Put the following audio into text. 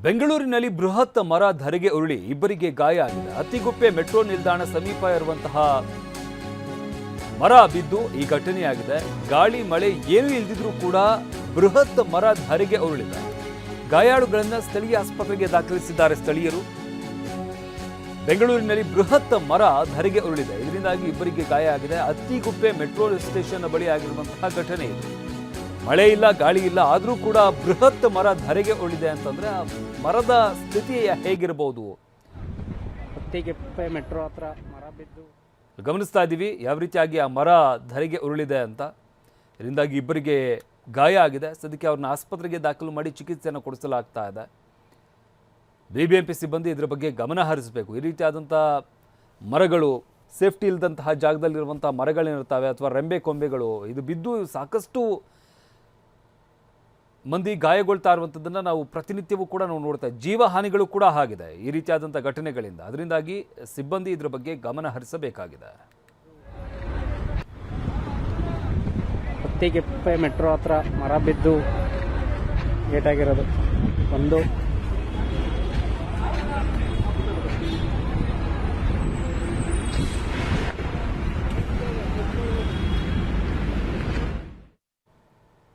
ಬೆಂಗಳೂರಿನಲ್ಲಿ ಬೃಹತ್ ಮರ ಧರೆಗೆ ಉರುಳಿ ಇಬ್ಬರಿಗೆ ಗಾಯ ಆಗಿದೆ. ಅತ್ತಿಗುಪ್ಪೆ ಮೆಟ್ರೋ ನಿಲ್ದಾಣ ಸಮೀಪ ಇರುವಂತಹ ಮರ ಬಿದ್ದು ಈ ಘಟನೆಯಾಗಿದೆ. ಗಾಳಿ ಮಳೆ ಏನೂ ಇಲ್ಲದಿದ್ರೂ ಕೂಡ ಬೃಹತ್ ಮರ ಧರೆಗೆ ಉರುಳಿದೆ. ಗಾಯಾಳುಗಳನ್ನು ಸ್ಥಳೀಯ ಆಸ್ಪತ್ರೆಗೆ ದಾಖಲಿಸಿದ್ದಾರೆ ಸ್ಥಳೀಯರು. ಬೆಂಗಳೂರಿನಲ್ಲಿ ಬೃಹತ್ ಮರ ಧರೆಗೆ ಉರುಳಿದೆ. ಇದರಿಂದಾಗಿ ಇಬ್ಬರಿಗೆ ಗಾಯ ಆಗಿದೆ. ಅತ್ತಿಗುಪ್ಪೆ ಮೆಟ್ರೋ ಸ್ಟೇಷನ್ ಬಳಿ ಆಗಿರುವಂತಹ ಘಟನೆ ಇದು. ಮಳೆ ಇಲ್ಲ, ಗಾಳಿ ಇಲ್ಲ, ಆದರೂ ಕೂಡ ಬೃಹತ್ ಮರ ಧರೆಗೆ ಉರುಳಿದೆ ಅಂತಂದ್ರೆ ಆ ಮರದ ಸ್ಥಿತಿ ಹೇಗಿರಬಹುದು? ಅತ್ತಿಗುಪ್ಪೆ ಮೆಟ್ರೋ ಹತ್ರ ಮರ ಬಿದ್ದು ಗಮನಿಸ್ತಾ ಇದ್ದೀವಿ ಯಾವ ರೀತಿಯಾಗಿ ಆ ಮರ ಧರೆಗೆ ಉರುಳಿದೆ ಅಂತ. ಇದರಿಂದಾಗಿ ಇಬ್ಬರಿಗೆ ಗಾಯ ಆಗಿದೆ. ಸದ್ಯಕ್ಕೆ ಅವ್ರನ್ನ ಆಸ್ಪತ್ರೆಗೆ ದಾಖಲು ಮಾಡಿ ಚಿಕಿತ್ಸೆಯನ್ನು ಕೊಡಿಸಲಾಗ್ತಾ ಇದೆ. BBMP ಸಿಬ್ಬಂದಿ ಇದರ ಬಗ್ಗೆ ಗಮನ ಹರಿಸಬೇಕು. ಈ ರೀತಿಯಾದಂಥ ಮರಗಳು, ಸೇಫ್ಟಿ ಇಲ್ಲದಂತಹ ಜಾಗದಲ್ಲಿರುವಂಥ ಮರಗಳೇನಿರ್ತವೆ ಅಥವಾ ರೆಂಬೆ ಕೊಂಬೆಗಳು ಇದು ಬಿದ್ದು ಸಾಕಷ್ಟು ಮಂದಿ ಗಾಯಗೊಳ್ತಾ ಇರುವಂಥದ್ದನ್ನು ನಾವು ಪ್ರತಿನಿತ್ಯವೂ ಕೂಡ ನಾವು ನೋಡ್ತಾ ಇದ್ದೀವಿ. ಜೀವ ಹಾನಿಗಳು ಕೂಡ ಆಗಿದೆ ಈ ರೀತಿಯಾದಂಥ ಘಟನೆಗಳಿಂದ. ಅದರಿಂದಾಗಿ ಸಿಬ್ಬಂದಿ ಇದರ ಬಗ್ಗೆ ಗಮನ ಹರಿಸಬೇಕಾಗಿದೆ. ಅತ್ತಿಗುಪ್ಪೆ ಮೆಟ್ರೋ ಹತ್ರ ಮರ ಬಿದ್ದು ಏಟಾಗಿರೋದು ಒಂದು